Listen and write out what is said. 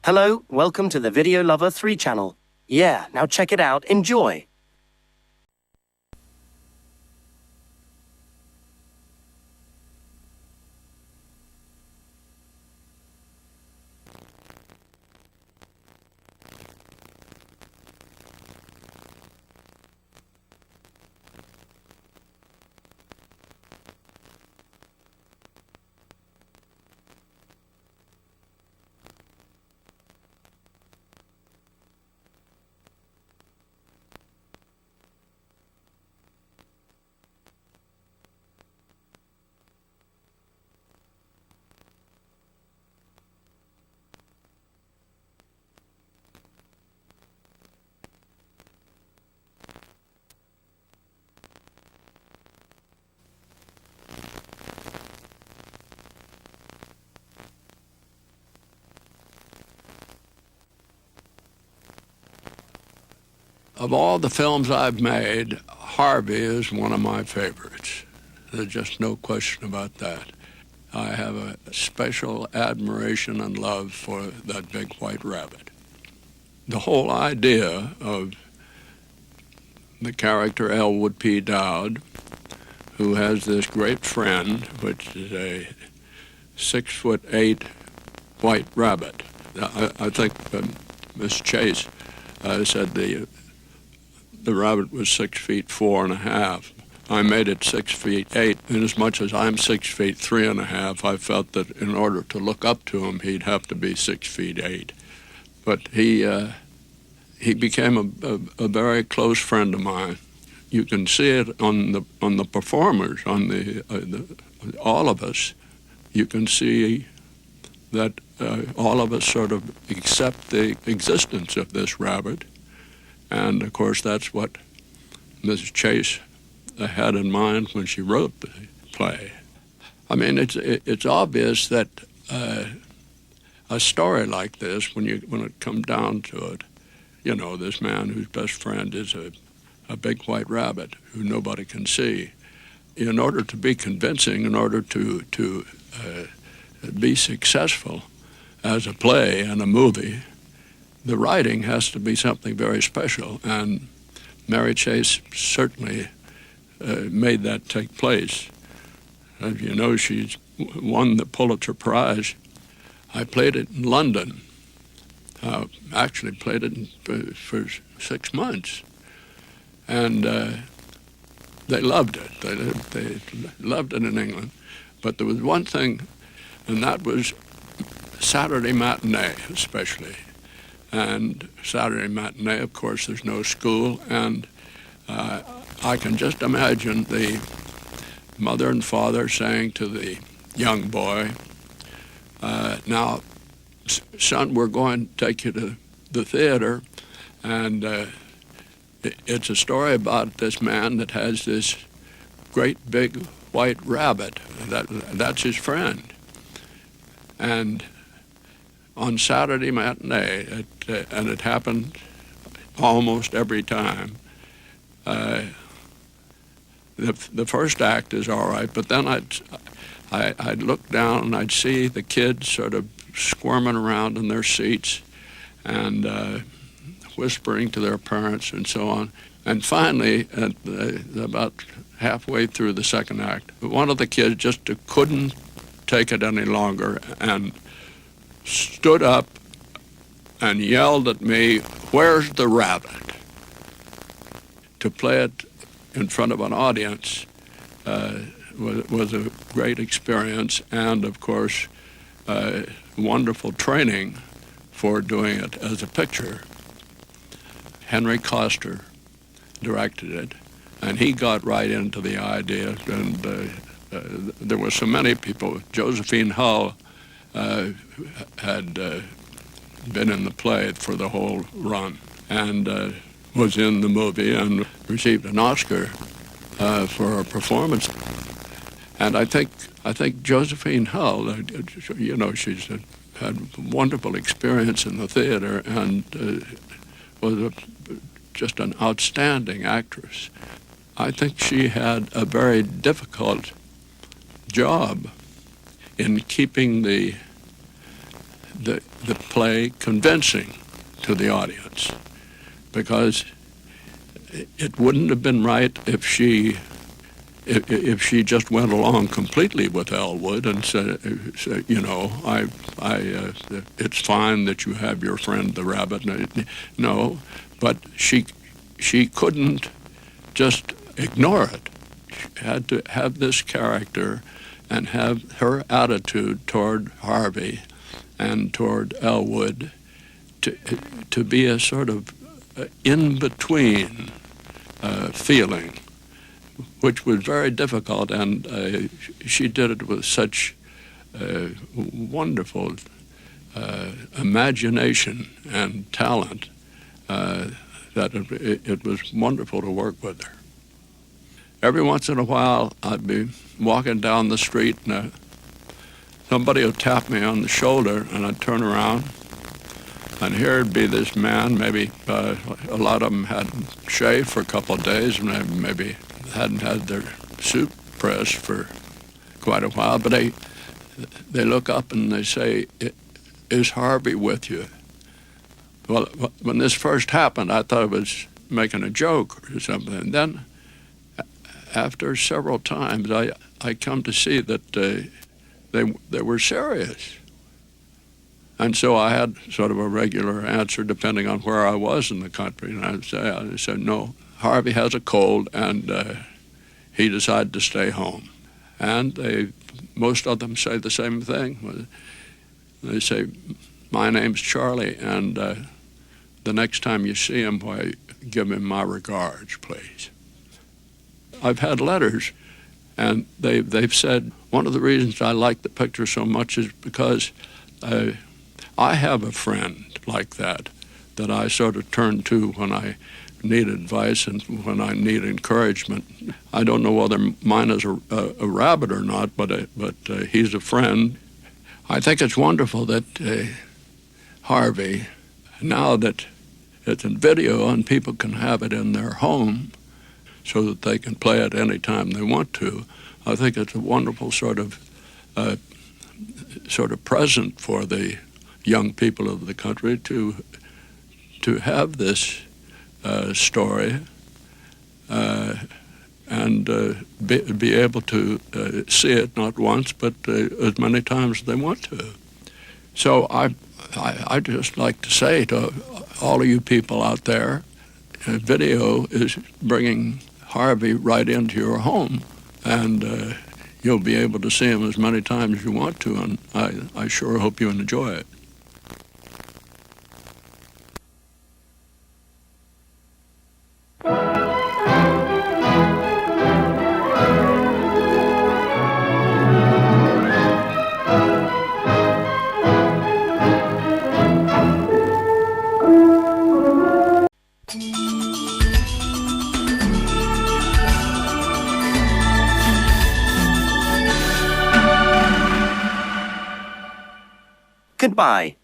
Hello, welcome to the Video Lover 3 channel. Yeah, now check it out. Enjoy. Of all the films I've made, Harvey is one of my favorites. There's just no question about that. I have a special admiration and love for that big white rabbit. The whole idea of the character Elwood P. Dowd, who has this great friend, which is a 6'8" white rabbit. I think Miss Chase said the rabbit was 6'4½". I made it 6'8", and as much as I'm 6'3½", I felt that in order to look up to him, he'd have to be 6'8". But he became a very close friend of mine. You can see it on the performers, on all of us. You can see that all of us sort of accept the existence of this rabbit. And, of course, that's what Mrs. Chase had in mind when she wrote the play. I mean, it's obvious that a story like this, when it comes down to it, you know, this man whose best friend is a big white rabbit who nobody can see. In order to be convincing, in order to be successful as a play and a movie, the writing has to be something very special, and Mary Chase certainly made that take place. As you know, she's won the Pulitzer Prize. I played it in London. Actually played it for 6 months, and they loved it. They loved it in England. But there was one thing, and that was Saturday matinee, especially. And Saturday matinee, of course, there's no school, and I can just imagine the mother and father saying to the young boy, now, son, we're going to take you to the theater, and it's a story about this man that has this great big white rabbit. That's his friend. And on Saturday matinee, and it happened almost every time, the first act is all right, but then I'd look down and I'd see the kids sort of squirming around in their seats and whispering to their parents and so on. And finally, about halfway through the second act, one of the kids just couldn't take it any longer and stood up and yelled at me, "Where's the rabbit?" To play it in front of an audience was a great experience, and of course wonderful training for doing it as a picture. Henry Coster directed it, and he got right into the idea, and there were so many people. Josephine Hull had been in the play for the whole run, and was in the movie and received an Oscar for her performance. And I think Josephine Hull, you know, she's had wonderful experience in the theater and was just an outstanding actress. I think she had a very difficult job in keeping the the play convincing to the audience, because it wouldn't have been right if she just went along completely with Elwood and said, you know, it's fine that you have your friend the rabbit. No, but she couldn't just ignore it. She had to have this character and have her attitude toward Harvey and toward Elwood to be a sort of in-between feeling, which was very difficult, and she did it with such wonderful imagination and talent that it was wonderful to work with her. Every once in a while, I'd be walking down the street, and somebody would tap me on the shoulder, and I'd turn around, and here'd be this man. Maybe a lot of them hadn't shaved for a couple of days, and maybe hadn't had their suit pressed for quite a while, but they look up and they say, "Is Harvey with you?" Well, when this first happened, I thought it was making a joke or something. And then, after several times, I come to see that they were serious. And so I had sort of a regular answer depending on where I was in the country. And I said, "No, Harvey has a cold, and he decided to stay home." And most of them say the same thing. They say, "My name's Charlie, and the next time you see him, why, give him my regards, please." I've had letters, and they've said, one of the reasons I like the picture so much is because I have a friend like that I sort of turn to when I need advice and when I need encouragement. I don't know whether mine is a rabbit or not, but he's a friend. I think it's wonderful that Harvey, now that it's in video and people can have it in their home so that they can play it any time they want to, I think it's a wonderful sort of present for the young people of the country to have this story and be able to see it not once but as many times as they want to. So I just like to say to all of you people out there, video is bringing Harvey right into your home, and you'll be able to see him as many times as you want to, and I sure hope you enjoy it. Goodbye.